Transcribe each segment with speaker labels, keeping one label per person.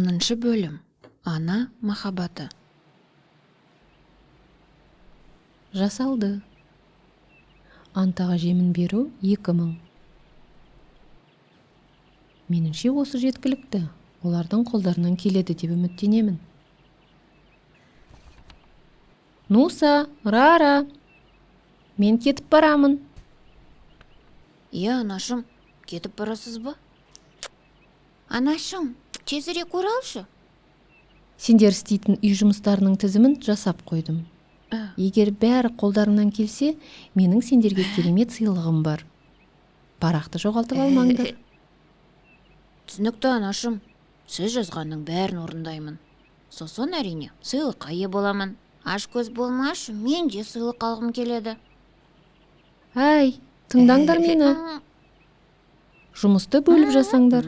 Speaker 1: 10 бөлім. Ана махаббаты.
Speaker 2: Жасалды. Антаға жемін беру 2000. Меніңше осы жеткілікті. Олардың қолдарынан келеді деп үміттенемін. Нуса, Рара. Мен кетіп барамын.
Speaker 1: Анашым, кетіп барасыз ба? Анашым, тезірек оралшы.
Speaker 2: Сендер істейтін үй жұмыстарының тізімін жасап қойдым. Егер бәрі қолдарыңнан келсе, менің сендерге керемет сыйлығым бар. Парақты жоғалтып алмаңдар.
Speaker 1: Түсінікті анашым, сіз жазғанның бәрін орындаймын. Сосын әрине сыйлыққа ие боламын. Аш көз болмашы, мен де сыйлық алғым келеді.
Speaker 2: Әй, тыңдаңдар мені. Жұмысты бөліп жасаңдар.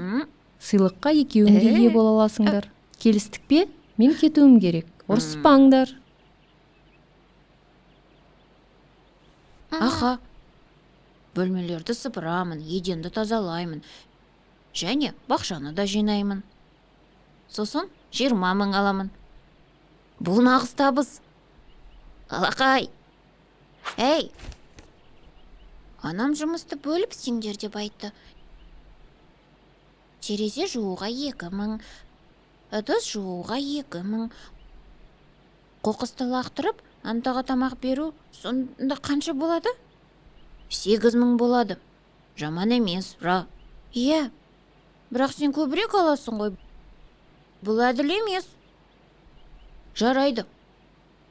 Speaker 2: Сыйлыққа екеуің де ие бола аласыңдар. Келістік пе? Мен кетуім керек. Ұрыспаңдар.
Speaker 1: Аха. Бөлмелерді сыпырамын, еденді тазалаймын. Және бақшаны да жинаймын. Сосын 20 000 аламын. Бұл нағыз табыс. Алақай. Эй! Анам жұмысты бөліп сендер деп айтты. Терезе жууға 2000, ыдыс жууға 2000. Қоқысты лақтырып, Антаға тамақ беру сонда қанша болады? 8000 болады. Жаман емес, Ра. Иә, бірақ сен көбірек аласың ғой. Бұл әділ емес. Жарайды.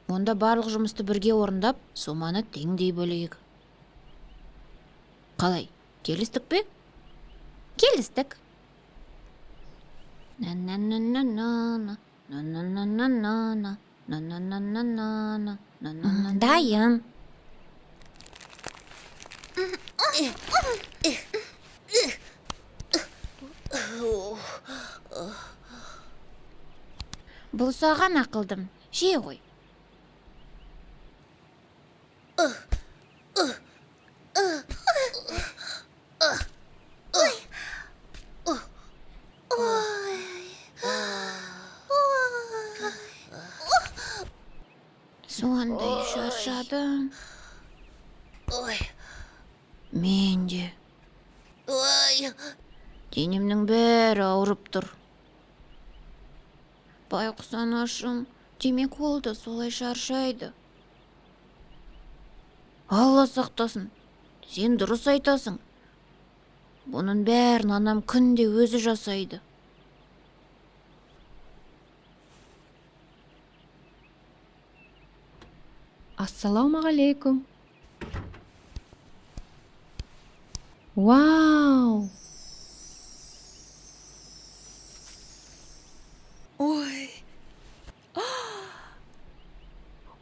Speaker 1: Онда барлық жұмысты бірге орындап, соманы теңдей бөлейік. Қалай, келістік пе? Келістік. Дайын. Бұл саған ақылдым. Жей ғой. Сондай шаршадым. Мен де. Денемнің бәрі ауырып тұр. Байқұс анашым, демек ол да солай шаршайды. Алла сақтасын, сен дұрыс айтасың. Бұның бәрін анам күнде өзі жасайды.
Speaker 2: Ассаламағалейкум. Вау!
Speaker 3: Ой,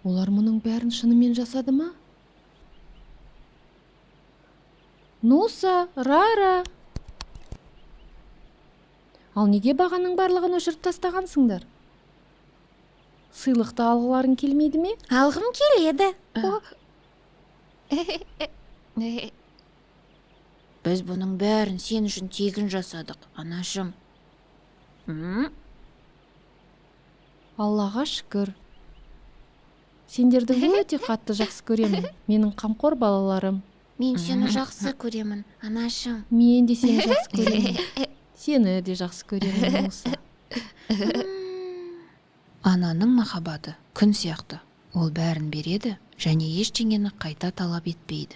Speaker 2: Олар мұның бәрін шынымен жасады ма? Нуса, Рара. Ал неге бағаның барлығын өшіріп тастағансыңдар? Сыйлықты алғыларың келмейді ме?
Speaker 1: Алғым келеді. Біз бұның бәрін сен үшін тегін жасадық, анашым.
Speaker 2: Аллаға шүкір. Сендерді өте қатты жақсы көремін. Менің қамқор балаларым.
Speaker 1: Мен сені жақсы көремін, анашым.
Speaker 2: Мен де сені жақсы көремін. Сені де жақсы көремін, Нуса.
Speaker 1: Ананың махаббаты күн сияқты. Ол бәрін береді және ештеңені қайта талап етпейді.